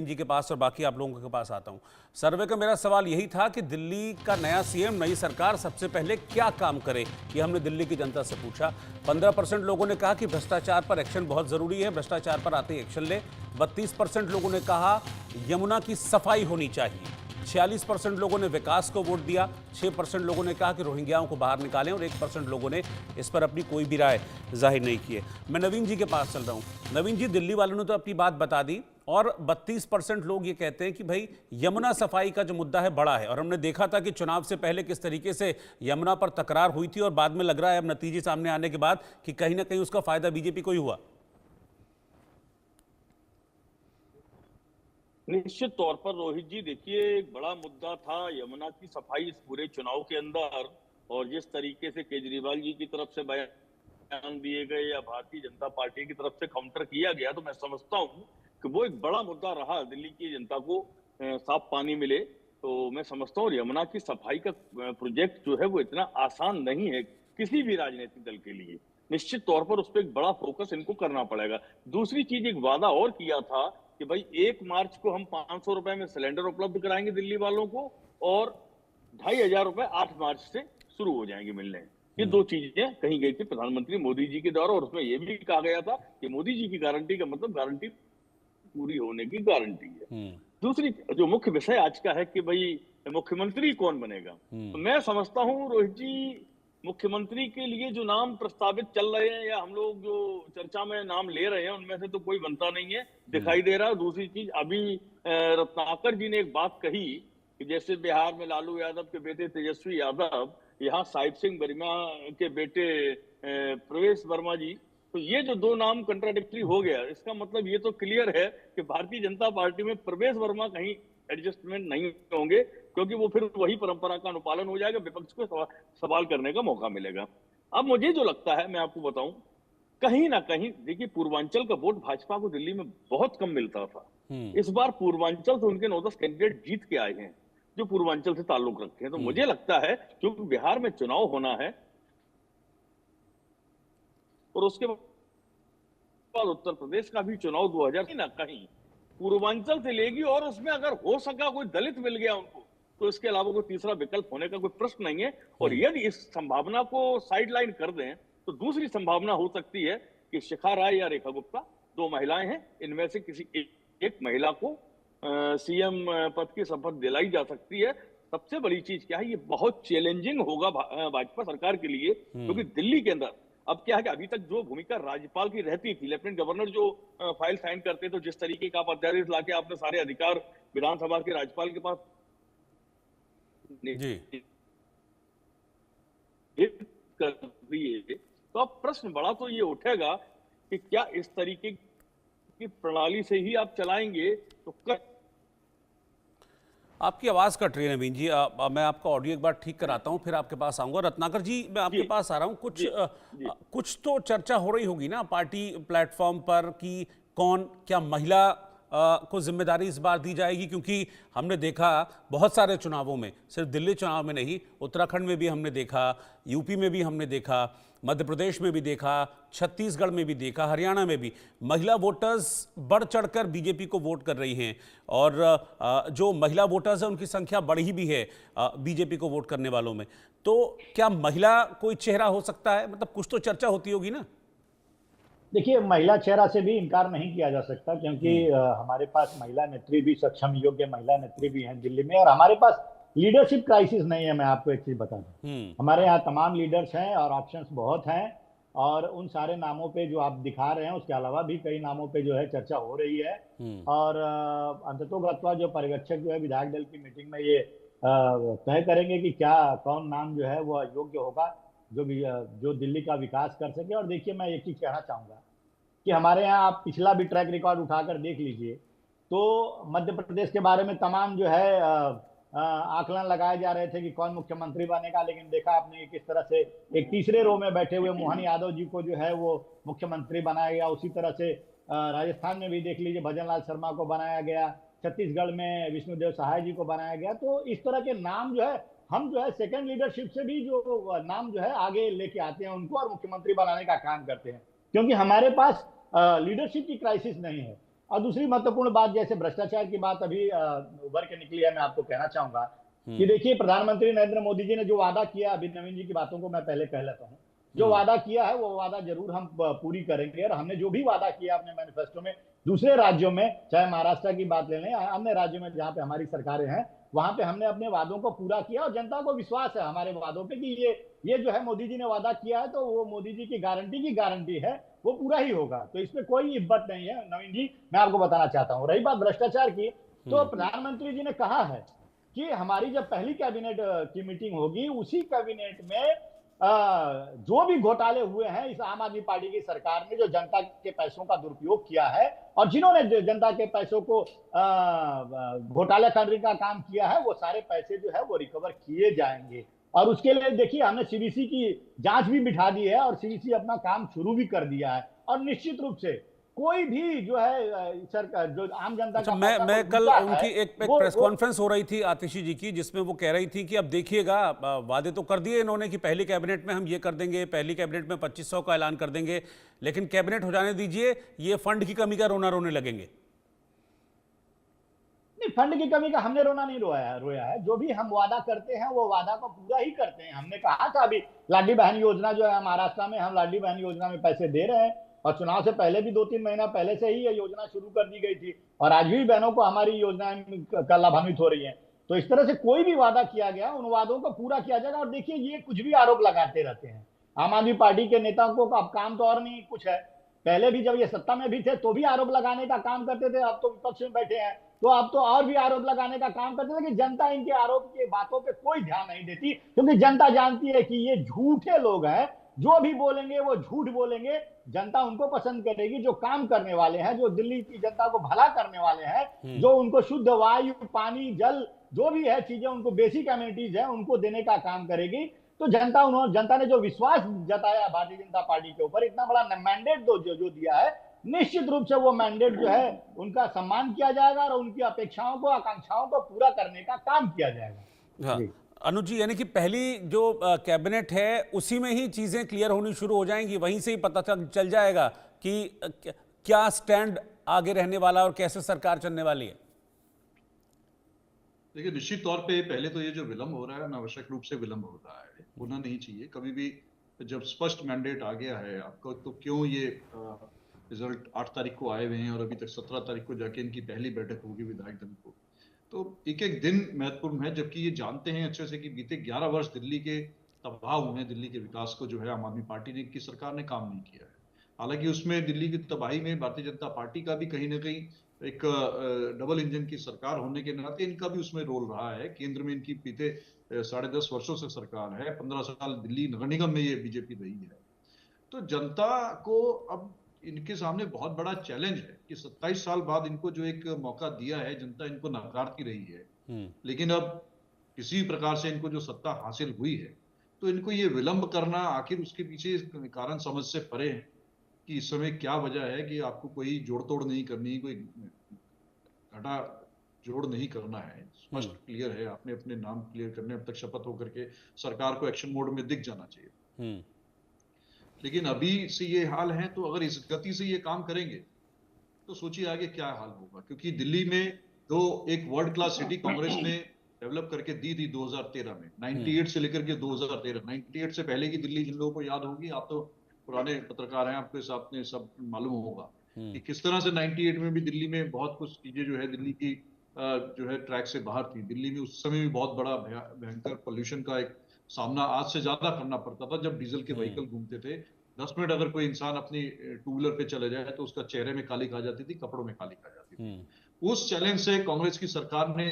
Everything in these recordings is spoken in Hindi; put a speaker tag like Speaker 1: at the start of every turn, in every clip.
Speaker 1: जी के पास और बाकी आप लोगों के पास आता हूं। सर्वे का मेरा सवाल यही था कि दिल्ली का नया सीएम, नई सरकार सबसे पहले क्या काम करे, ये हमने दिल्ली की जनता से पूछा। 15% लोगों ने कहा कि भ्रष्टाचार पर एक्शन बहुत जरूरी है, भ्रष्टाचार पर आते ही एक्शन ले। 32% लोगों ने कहा यमुना की सफाई होनी चाहिए। 46% लोगों ने विकास को वोट दिया। 6% लोगों ने कहा कि रोहिंग्याओं को बाहर निकालें और 1% लोगों ने इस पर अपनी कोई भी राय जाहिर नहीं की है। मैं नवीन जी के पास चल रहा हूं। नवीन जी, दिल्ली वालों ने तो अपनी बात बता दी और 32% लोग ये कहते हैं कि भाई यमुना सफाई का जो मुद्दा है बड़ा है, और हमने देखा था कि चुनाव से पहले किस तरीके से यमुना पर तकरार हुई थी और बाद में लग रहा है अब नतीजे सामने आने के बाद कि कहीं ना कहीं उसका फायदा बीजेपी को ही हुआ।
Speaker 2: निश्चित तौर पर रोहित जी, देखिए, एक बड़ा मुद्दा था यमुना की सफाई इस पूरे चुनाव के अंदर। और जिस तरीके से केजरीवाल जी की तरफ से बयान दिए गए या भारतीय जनता पार्टी की तरफ से काउंटर किया गया, तो मैं समझता हूं कि वो एक बड़ा मुद्दा रहा। दिल्ली की जनता को साफ पानी मिले, तो मैं समझता हूँ यमुना की सफाई का प्रोजेक्ट जो है वो इतना आसान नहीं है किसी भी राजनीतिक दल के लिए। निश्चित तौर पर उस पर एक बड़ा फोकस इनको करना पड़ेगा। दूसरी चीज, एक वादा और किया था कि भाई 1 मार्च को हम 500 रुपए में सिलेंडर उपलब्ध कराएंगे दिल्ली वालों को, और 2,500 रुपए 8 मार्च से शुरू हो जाएंगे मिलने। ये दो चीजें कही गई थी प्रधानमंत्री मोदी जी के द्वारा, और उसमें यह भी कहा गया था कि मोदी जी की गारंटी का मतलब गारंटी पूरी होने की गारंटी है। दूसरी जो मुख्य विषय आज का है कि भाई मुख्यमंत्री कौन बनेगा, तो मैं समझता हूं रोहित जी, मुख्यमंत्री के लिए जो नाम प्रस्तावित चल रहे हैं या हम लोग जो चर्चा में नाम ले रहे हैं, उनमें से तो कोई बनता नहीं है दिखाई दे रहा। दूसरी चीज, अभी रत्नाकर जी ने एक बात कही कि जैसे बिहार में लालू यादव के बेटे तेजस्वी यादव, यहाँ साहिब सिंह वर्मा के बेटे प्रवेश वर्मा जी, तो ये जो दो नाम कंट्राडिक्टरी हो गया, इसका मतलब ये तो क्लियर है कि भारतीय जनता पार्टी में प्रवेश वर्मा कहीं एडजस्टमेंट नहीं होंगे, क्योंकि वो फिर वही परंपरा का अनुपालन हो जाएगा, विपक्ष को सवाल करने का मौका मिलेगा। अब मुझे जो लगता है, मैं आपको बताऊं, कहीं ना कहीं देखिए, पूर्वांचल का वोट भाजपा को दिल्ली में बहुत कम मिलता था। इस बार पूर्वांचल से उनके 9-10 कैंडिडेट जीत के आए हैं जो पूर्वांचल से ताल्लुक रखते हैं। तो मुझे लगता है क्योंकि बिहार में चुनाव होना है और उसके बाद उत्तर प्रदेश का भी चुनाव 2000 कहीं ना कहीं पूर्वांचल से लेगी, और उसमें अगर हो सका कोई दलित मिल गया उनको, तो इसके अलावा कोई तीसरा विकल्प होने का कोई प्रश्न नहीं है। और यदि इस संभावना को साइडलाइन कर दें, तो दूसरी संभावना हो सकती है कि शिखा राय या रेखा गुप्ता, दो महिलाएं हैं, इनमें से किसी एक महिला को सीएम पद की शपथ दिलाई जा सकती है। सबसे बड़ी चीज क्या है, ये बहुत चैलेंजिंग होगा भाजपा सरकार के लिए, क्योंकि दिल्ली के अंदर अब क्या है कि अभी तक जो भूमिका राज्यपाल की रहती थी, लेफ्टिनेंट गवर्नर जो फाइल साइन करते, तो जिस तरीके का आप अध्यादेश लाके आपने सारे अधिकार विधानसभा के राज्यपाल के पास
Speaker 1: जी।
Speaker 2: कर दिए, तो अब प्रश्न बड़ा तो ये उठेगा कि क्या इस तरीके की प्रणाली से ही आप चलाएंगे, तो
Speaker 1: आपकी आवाज़ कट रही है नवीन जी। मैं आपका ऑडियो एक बार ठीक कराता हूं, फिर आपके पास आऊंगा। रत्नाकर जी, मैं आपके पास आ रहा हूं। कुछ तो चर्चा हो रही होगी ना पार्टी प्लेटफॉर्म पर कि कौन, क्या महिला को जिम्मेदारी इस बार दी जाएगी, क्योंकि हमने देखा बहुत सारे चुनावों में, सिर्फ दिल्ली चुनाव में नहीं, उत्तराखंड में भी हमने देखा, यूपी में भी हमने देखा, मध्य प्रदेश में भी देखा, छत्तीसगढ़ में भी देखा, हरियाणा में भी महिला वोटर्स बढ़ चढ़कर बीजेपी को वोट कर रही हैं, और जो महिला वोटर्स हैं उनकी संख्या बढ़ी भी है बीजेपी को वोट करने वालों में। तो क्या महिला कोई चेहरा हो सकता है? मतलब कुछ तो चर्चा होती होगी ना।
Speaker 3: देखिए, महिला चेहरा से भी इनकार नहीं किया जा सकता, क्योंकि हमारे पास महिला नेत्री भी, सक्षम योग्य महिला नेत्री भी हैं दिल्ली में, और हमारे पास लीडरशिप क्राइसिस नहीं है। मैं आपको एक चीज बता दूं, हमारे यहाँ तमाम लीडर्स हैं और ऑप्शंस बहुत हैं, और उन सारे नामों पे जो आप दिखा रहे हैं, उसके अलावा भी कई नामों पे जो है चर्चा हो रही है। और अंततोगत्वा जो पर्यवेक्षक जो है विधायक दल की मीटिंग में ये तय करेंगे कि क्या, कौन नाम जो है वो योग्य होगा जो दिल्ली का विकास कर सके। और देखिए, मैं एक चीज कहना चाहूंगा कि हमारे यहाँ आप पिछला भी ट्रैक रिकॉर्ड उठाकर देख लीजिए, तो मध्य प्रदेश के बारे में तमाम जो है आकलन लगाए जा रहे थे कि कौन मुख्यमंत्री बनेगा, लेकिन देखा आपने किस तरह से एक तीसरे रो में बैठे हुए मोहन यादव जी को जो है वो मुख्यमंत्री बनाया गया। उसी तरह से राजस्थान में भी देख लीजिए, भजन लाल शर्मा को बनाया गया, छत्तीसगढ़ में विष्णुदेव सहाय जी को बनाया गया। तो इस तरह के नाम जो है, हम जो है सेकंड लीडरशिप से भी जो नाम जो है आगे लेके आते हैं उनको, और मुख्यमंत्री बनाने का काम करते हैं, क्योंकि हमारे पास लीडरशिप की क्राइसिस नहीं है। और दूसरी महत्वपूर्ण बात, जैसे भ्रष्टाचार की बात अभी उभर के निकली है, मैं आपको कहना चाहूंगा कि देखिए, प्रधानमंत्री नरेंद्र मोदी जी ने जो वादा किया, अभी नवीन जी की बातों को मैं पहले कह लेता हूँ, जो वादा किया है वो वादा जरूर हम पूरी करेंगे। और हमने जो भी वादा किया अपने मैनिफेस्टो में, दूसरे राज्यों में, चाहे महाराष्ट्र की बात ले लें, अन्य राज्यों में जहां पे हमारी सरकारें हैं, वहां पे हमने अपने वादों को पूरा किया और जनता को विश्वास है हमारे वादों पे कि ये जो है मोदी जी ने वादा किया है, तो वो मोदी जी की गारंटी है, वो पूरा ही होगा। तो इसमें कोई इब्बत नहीं है नवीन जी, मैं आपको बताना चाहता हूँ। रही बात भ्रष्टाचार की, तो प्रधानमंत्री जी ने कहा है कि हमारी जब पहली कैबिनेट की मीटिंग होगी, उसी कैबिनेट में जो भी घोटाले हुए हैं इस आम आदमी पार्टी की सरकार ने, जो जनता के पैसों का दुरुपयोग किया है और जिन्होंने जनता के पैसों को घोटाला करने का काम किया है, वो सारे पैसे जो है वो रिकवर किए जाएंगे। और उसके लिए देखिए, हमने सीवीसी की जांच भी बिठा दी है और सीवीसी अपना काम शुरू भी कर दिया है। और निश्चित रूप से कोई भी जो है सरकार, जो आम जनता
Speaker 1: अच्छा,
Speaker 3: का
Speaker 1: मैं कल उनकी एक प्रेस
Speaker 3: वो
Speaker 1: कॉन्फ्रेंस हो रही थी आतिशी जी की, जिसमें वो कह रही थी कि अब देखिएगा, वादे तो कर दिए इन्होंने कि पहली कैबिनेट में हम ये कर देंगे, पहली कैबिनेट में 2500 का ऐलान कर देंगे, लेकिन कैबिनेट हो जाने दीजिए, ये फंड की कमी का रोना रोने लगेंगे।
Speaker 3: नहीं, फंड की कमी का हमने रोना नहीं रोया है। जो भी हम वादा करते हैं वो वादा को पूरा ही करते हैं। हमने कहा था अभी लाडली बहन योजना जो है महाराष्ट्र में, हम लाडली बहन योजना में पैसे दे रहे हैं और चुनाव से पहले भी 2-3 महीना पहले से ही ये योजना शुरू कर दी गई थी और आज भी बहनों को हमारी योजनाएं का लाभान्वित हो रही है। तो इस तरह से कोई भी वादा किया गया, उन वादों को पूरा किया जाएगा। और देखिए, ये कुछ भी आरोप लगाते रहते हैं आम आदमी पार्टी के नेताओं को, अब काम तो और नहीं कुछ है। पहले भी जब ये सत्ता में भी थे तो भी आरोप लगाने का काम करते थे, अब तो विपक्ष में बैठे हैं तो अब तो और भी आरोप लगाने का काम करते थे कि जनता इनके आरोप की बातों पे कोई ध्यान नहीं देती, क्योंकि जनता जानती है कि ये झूठे लोग हैं, जो भी बोलेंगे वो झूठ बोलेंगे। जनता उनको पसंद करेगी जो काम करने वाले हैं, जो दिल्ली की जनता को भला करने वाले हैं, जो उनको शुद्ध वायु, पानी, जल, जो भी है चीजें उनको बेसिक एमिनिटीज है उनको देने का काम करेगी। तो जनता ने जो विश्वास जताया भारतीय जनता पार्टी के ऊपर, इतना बड़ा मैंडेट जो दिया है, निश्चित रूप से वो मैंडेट जो है उनका सम्मान किया जाएगा और उनकी अपेक्षाओं को, आकांक्षाओं को पूरा करने का काम किया जाएगा।
Speaker 1: हाँ अनुज जी, यानी कि पहली जो कैबिनेट है उसी में ही चीजें क्लियर होनी शुरू हो जाएंगी, वहीं से ही पता चल जाएगा कि क्या स्टैंड आगे रहने वाला और कैसे सरकार चलने वाली है।
Speaker 4: देखिए, निश्चित तौर पे पहले तो ये जो विलंब हो रहा है, अनावश्यक रूप से विलंब हो रहा है, होना नहीं चाहिए। कभी भी जब स्पष्ट मैंडेट आ गया है आपको, तो क्यों ये रिजल्ट 8 तारीख को आए हुए हैं और अभी तक 17 तारीख को जाके इनकी पहली बैठक होगी विधायक दल को। तो एक एक दिन महत्वपूर्ण है, जबकि ये जानते हैं अच्छे से कि बीते 11 वर्ष दिल्ली के तबाह हुए हैं, दिल्ली के विकास को जो है आम आदमी पार्टी ने की सरकार ने काम नहीं किया है। हालांकि उसमें दिल्ली की तबाही में भारतीय जनता पार्टी का भी कहीं ना कहीं एक डबल इंजन की सरकार होने के नाते इनका भी उसमें रोल रहा है। केंद्र में इनकी बीते 10.5 वर्षों से सरकार है, 15 साल दिल्ली नगर निगम में ये बीजेपी रही है। तो जनता को अब इनके सामने बहुत बड़ा चैलेंज है कि 27 साल बाद इनको जो एक मौका दिया है, जनता इनको नकारती रही है, लेकिन अब किसी प्रकार से इनको जो सत्ता हासिल हुई है, तो इनको ये विलंब करना, आखिर उसके पीछे कारण समझ से परे है कि इस समय क्या वजह है कि आपको कोई जोड़ तोड़ नहीं करनी, कोई घटा जोड़ नहीं करना है। स्पष्ट क्लियर है, आपने अपने नाम क्लियर करने, अब तक शपथ होकर के सरकार को एक्शन मोड में दिख जाना चाहिए। लेकिन अभी से ये हाल है, तो अगर इस गति से ये काम करेंगे तो सोचिए आगे क्या हाल होगा। क्योंकि दिल्ली में एक वर्ल्ड क्लास सिटी कांग्रेस ने डेवलप करके दी थी 2013 में, 98 से लेकर के 2013। 98 से पहले की दिल्ली जिन लोगों को याद होगी, आप तो पुराने पत्रकार हैं, आपके साथ सब मालूम होगा कि किस तरह से 98 में भी दिल्ली में बहुत कुछ चीजें जो है दिल्ली की जो है ट्रैक से बाहर थी। दिल्ली में उस समय भी बहुत बड़ा भयंकर पोल्यूशन का एक सामना आज से ज्यादा करना पड़ता था, जब डीजल के व्हीकल घूमते थे। 10 मिनट अगर कोई इंसान अपनी टू व्हीलर पे चले जाए तो उसका चेहरे में काली खा जाती थी, कपड़ों में काली खा जाती थी। उस चैलेंज से कांग्रेस की सरकार ने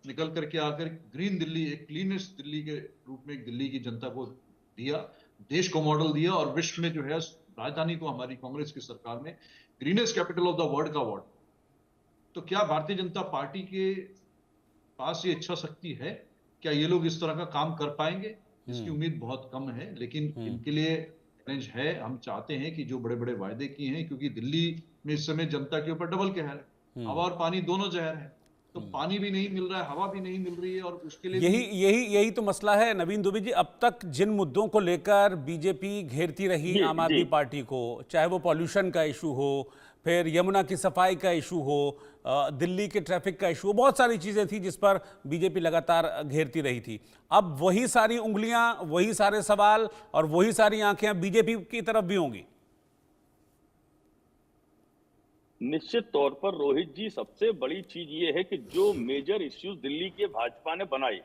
Speaker 4: निकल करके आकर ग्रीन दिल्ली, एक क्लीनेस्ट दिल्ली के रूप में दिल्ली की जनता को दिया, देश को मॉडल दिया और विश्व में जो है राजधानी को हमारी कांग्रेस की सरकार ने greenest capital of the world का अवार्ड। तो क्या भारतीय जनता पार्टी के पास ये इच्छा शक्ति है? क्या ये लोग इस तरह का काम कर पाएंगे? इसकी उम्मीद बहुत कम है, लेकिन इनके लिए चैलेंज है। हम चाहते हैं कि जो बड़े बड़े वायदे किए हैं, क्योंकि दिल्ली में इस समय जनता के ऊपर डबल कहर है, हवा और पानी दोनों जहर है। तो पानी भी नहीं मिल रहा है, हवा भी नहीं मिल रही है, और उसके लिए
Speaker 1: यही तो मसला है नवीन दुबे जी। अब तक जिन मुद्दों को लेकर बीजेपी घेरती रही आम आदमी पार्टी को, चाहे वो पॉल्यूशन का इशू हो, फिर यमुना की सफाई का इशू हो, दिल्ली के ट्रैफिक का इशू हो, बहुत सारी चीज़ें थी जिस पर बीजेपी लगातार घेरती रही थी। अब वही सारी उंगलियां, वही सारे सवाल और वही सारी आंखें अब बीजेपी की तरफ भी होंगी।
Speaker 2: निश्चित तौर पर रोहित जी, सबसे बड़ी चीज ये है कि जो मेजर इश्यूज दिल्ली के भाजपा ने बनाए,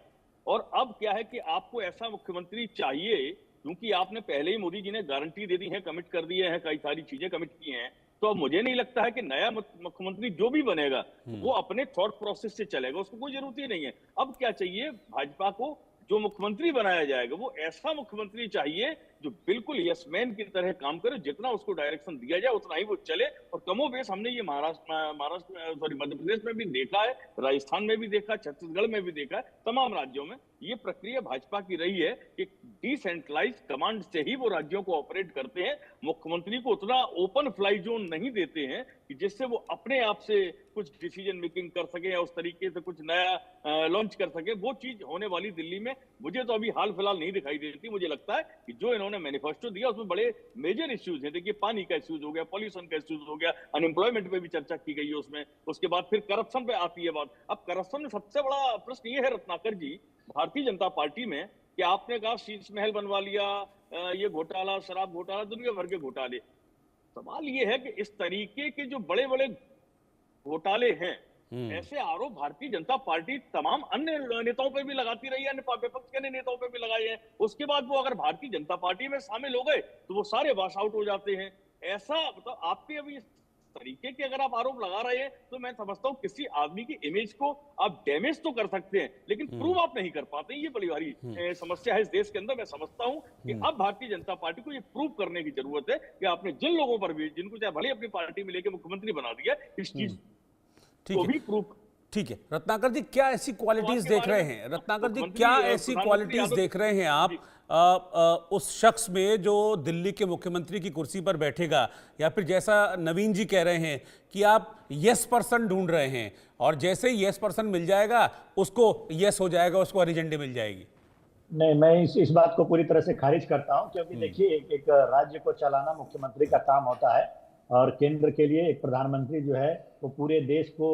Speaker 2: और अब क्या है कि आपको ऐसा मुख्यमंत्री चाहिए, क्योंकि आपने पहले ही मोदी जी ने गारंटी दे दी है, कमिट कर दिए हैं, कई सारी चीजें कमिट की हैं। तो अब मुझे नहीं लगता है कि नया मुख्यमंत्री जो भी बनेगा वो अपने थॉट प्रोसेस से चलेगा, उसको कोई जरूरत ही नहीं है। अब क्या चाहिए भाजपा को, जो मुख्यमंत्री बनाया जाएगा वो ऐसा मुख्यमंत्री चाहिए जो बिल्कुल यसमैन की तरह काम करे, जितना उसको डायरेक्शन दिया जाए उतना ही वो चले। और कमोबेश हमने ये मध्य प्रदेश में भी देखा है, राजस्थान में भी देखा, छत्तीसगढ़ में भी देखा है, तमाम राज्यों में ये प्रक्रिया भाजपा की रही है कि डिसेंट्रलाइज कमांड से ही वो राज्यों को ऑपरेट करते हैं। मुख्यमंत्री को उतना ओपन फ्लाई जोन नहीं देते हैं कि जिससे वो अपने आप से कुछ डिसीजन मेकिंग कर सके या उस तरीके से कुछ नया लॉन्च कर सके। वो चीज होने वाली दिल्ली में मुझे तो अभी हाल फिलहाल नहीं दिखाई देती। मुझे लगता है कि जो इन्होंने मैनिफेस्टो दिया उसमें बड़े मेजर इश्यूज हैं। देखिए, पानी का इश्यूज हो गया, पॉल्यूशन का इश्यूज हो गया, अनएम्प्लॉयमेंट पे भी चर्चा की गई है उसमें। उसके बाद फिर करप्शन पे आती है बात। अब करप्शन में सबसे बड़ा प्रश्न ये है रत्नाकर जी, भारतीय जनता पार्टी में, कि आपने कहा शीश महल बनवा लिया, ये घोटाला, शराब घोटाला, दुनिया भर के घोटाले। सवाल ये है कि इस तरीके के जो बड़े बड़े घोटाले हैं, ऐसे आरोप भारतीय जनता पार्टी तमाम अन्य नेताओं पे भी लगाती रही है, अन्य विपक्ष के नेताओं पे भी लगाए हैं। उसके बाद वो अगर भारतीय जनता पार्टी में शामिल हो गए तो वो सारे वॉश आउट हो जाते हैं। ऐसा मतलब आपके अभी इस तरीके के अगर आप आरोप लगा रहे हैं तो मैं समझता हूं किसी आदमी की इमेज को आप डैमेज तो कर सकते हैं, लेकिन प्रूव आप नहीं कर पाते। ये बड़ी भारी समस्या है इस देश के अंदर। मैं समझता हूं कि अब भारतीय जनता पार्टी को ये प्रूव करने की जरूरत है कि आपने जिन लोगों पर भी, जिनको चाहे भले अपनी पार्टी में लेके मुख्यमंत्री बना दिया, इस चीज को भी प्रूव।
Speaker 1: ठीक है रत्नाकर जी, क्या ऐसी क्वालिटीज देख रहे हैं? रत्नाकर जी, क्या ऐसी क्वालिटीज देख रहे हैं आप उस शख्स में जो दिल्ली के मुख्यमंत्री की कुर्सी पर बैठेगा, या फिर जैसा नवीन जी कह रहे हैं कि आप यस पर्सन ढूंढ रहे हैं और जैसे ही यस पर्सन मिल जाएगा उसको यस हो जाएगा, उसको हरी झंडी मिल जाएगी?
Speaker 3: नहीं, मैं इस बात को पूरी तरह से खारिज करता हूं, क्योंकि देखिए एक राज्य को चलाना मुख्यमंत्री का काम होता है, और केंद्र के लिए एक प्रधानमंत्री जो है वो पूरे देश को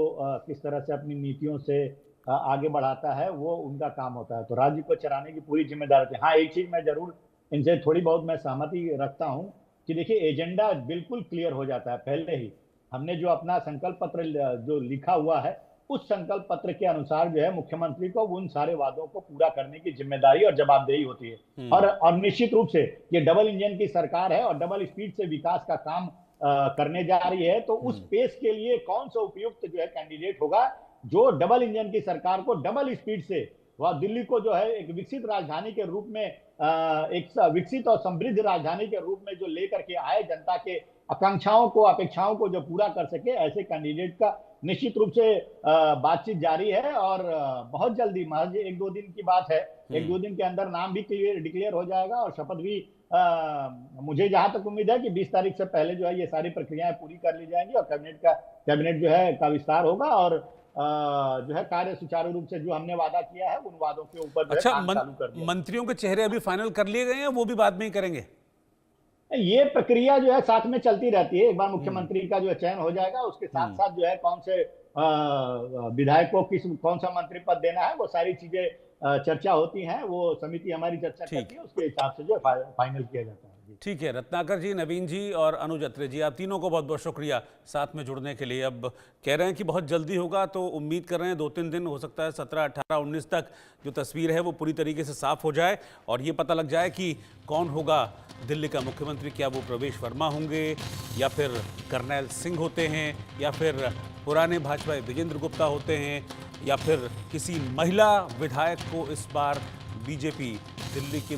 Speaker 3: किस तरह से अपनी नीतियों से आगे बढ़ाता है, वो उनका काम होता है। तो राज्य को चलाने की पूरी जिम्मेदारी है। हाँ, एक चीज मैं जरूर इनसे थोड़ी बहुत मैं सहमति रखता हूं कि देखिए एजेंडा बिल्कुल क्लियर हो जाता है पहले ही। हमने जो अपना संकल्प पत्र जो लिखा हुआ है, उस संकल्प पत्र के अनुसार जो है मुख्यमंत्री को उन सारे वादों को पूरा करने की जिम्मेदारी और जवाबदेही होती है। और निश्चित रूप से ये डबल इंजन की सरकार है और डबल स्पीड से विकास का काम करने जा रही है। तो उस पेस के लिए कौन सा उपयुक्त जो है कैंडिडेट होगा, जो डबल इंजन की सरकार को डबल स्पीड से वह दिल्ली को जो है एक विकसित राजधानी के रूप में, एक विकसित और समृद्ध राजधानी के रूप में जो लेकर के आए, जनता के आकांक्षाओं को, अपेक्षाओं को जो पूरा कर सके, ऐसे कैंडिडेट का निश्चित रूप से बातचीत जारी है। और बहुत जल्दी, महज 1-2 दिन की बात है, 1-2 दिन के अंदर नाम भी डिक्लेयर हो जाएगा और शपथ भी मुझे जहां तक उम्मीद है कि 20 तारीख से पहले जो है ये सारी प्रक्रियाएं पूरी कर ली जाएंगी और कैबिनेट जो है का विस्तार होगा और जो है कार्य सुचारू रूप से जो हमने वादा किया है उन वादों के ऊपर जो है काम चालू कर दिया।
Speaker 1: मंत्रियों के चेहरे अभी फाइनल कर लिए गए हैं, वो भी बाद में ही करेंगे?
Speaker 3: ये प्रक्रिया जो है साथ में चलती रहती है। एक बार मुख्यमंत्री का जो है चयन हो जाएगा, उसके साथ साथ जो है कौन से विधायक को कौन सा मंत्री पद देना है, वो सारी चीजें चर्चा होती हैं। वो समिति हमारी चर्चा करती है, उसके हिसाब से जो फाइनल किया जाता है।
Speaker 1: ठीक है रत्नाकर जी, नवीन जी और अनुज अत्रे जी, आप तीनों को बहुत बहुत शुक्रिया साथ में जुड़ने के लिए। अब कह रहे हैं कि बहुत जल्दी होगा, तो उम्मीद कर रहे हैं 2-3 दिन, हो सकता है 17, 18, 19 तक जो तस्वीर है वो पूरी तरीके से साफ हो जाए और ये पता लग जाए कि कौन होगा दिल्ली का मुख्यमंत्री। क्या वो प्रवेश वर्मा होंगे, या फिर करनैल सिंह होते हैं, या फिर पुराने भाजपा विजेंद्र गुप्ता होते हैं, या फिर किसी महिला विधायक को इस बार बीजेपी दिल्ली की